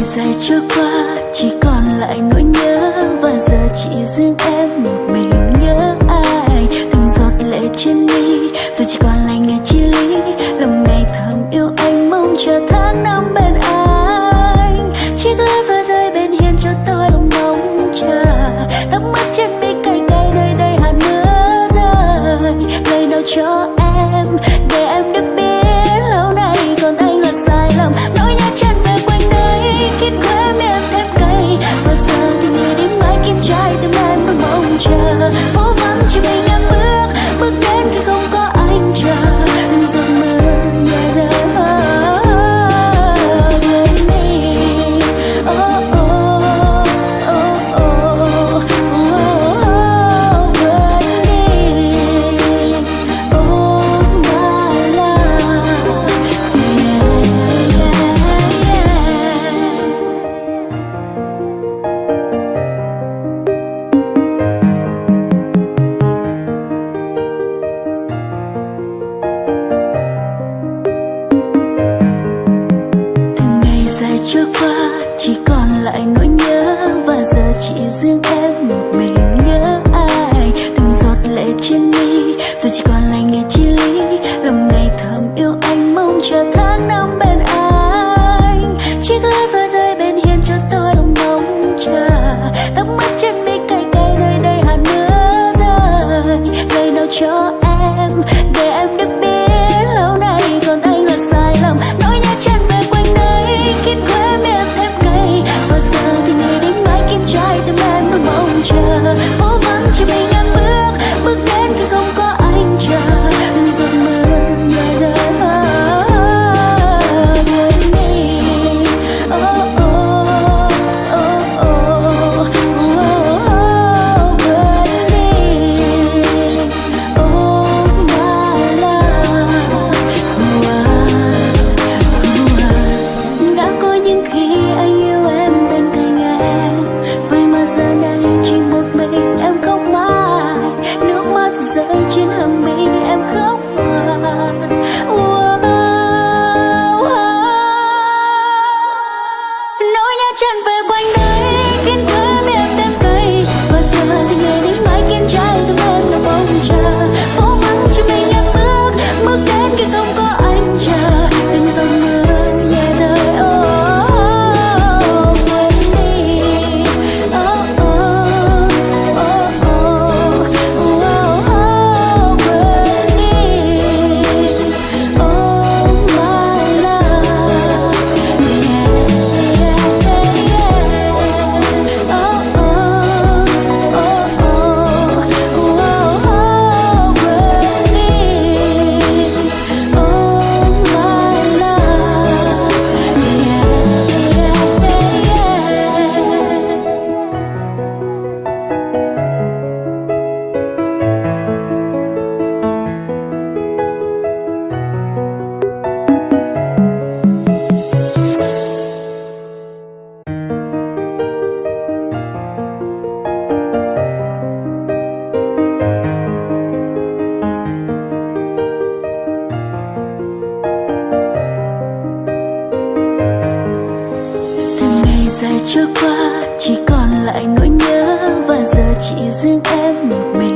ngày dài trôi qua chỉ còn lại nỗi nhớ, và giờ chỉ riêng em một mình nhớ ai. Từng giọt lệ trên mi giờ chỉ còn lại ngày chia ly, lòng ngày thầm yêu anh mong chờ tháng năm bên anh. Chiếc lá rơi rơi bên hiên cho tôi lòng mong chờ, tắm mắt trên mi cay cay nơi đây hạt mưa rơi. Lời nào cho em để em được biết lâu nay còn anh là sai lầm. Nỗi nhớ chân về quanh đây khiến khóe miệng thêm cay, và giờ thì người đi mãi khiến trái tim em vẫn mong chờ. Phố vắng chỉ mình em bước đến khi không có anh chờ. Từng giọt mưa nhẹ rơi bên mi. Oh oh oh oh oh bên mi. Oh my love, yeah yeah yeah. Từng ngày dài trôi qua chỉ còn lại nỗi nhớ, và giờ chỉ riêng em một mình nhớ ai. Từng giọt lệ trên mi giờ chỉ còn lại ngày chia ly, lòng ngày thầm yêu anh mong chờ tháng năm bên anh. Chiếc lá rơi rơi bên hiên cho tôi lòng mong chờ, tắm mắt trên mi cay cay nơi đây hạt mưa rơi. Lời nào cho em để em được biết lâu nay còn anh là sai lầm. Nỗi nhớ chân về quanh đây khiến khóe miệng thêm cay, và giờ thì người đi mãi khiến trái tim em vẫn mong chờ. Phố vắng chỉ mình em bước đến khi không có anh chờ. Từng giọt mưa nhẹ rơi bên mi. Oh oh oh oh oh bên mi. Oh my love, đã có những khi anh yêu em bên cạnh em, vậy mà giờ này chỉ một mình em khóc mãi. Nước mắt rơi trên hàng mi em khóc hoài. Nỗi nhớ chân về quanh đây khiến khóe miệng thêm cay, và giờ thì người đi mãi khiến trái tim em đang mong chờ. Phố vắng chỉ mình em bước đến khi không có anh chờ. Từng giọt mưa nhẹ rơi bên mi. Oh oh oh oh oh bên mi. Oh my love, yeah yeah yeah. Oh oh oh oh oh bên mi. Oh my love, từng ngày dài trôi qua chỉ còn lại nỗi nhớ, và giờ chỉ riêng em một mình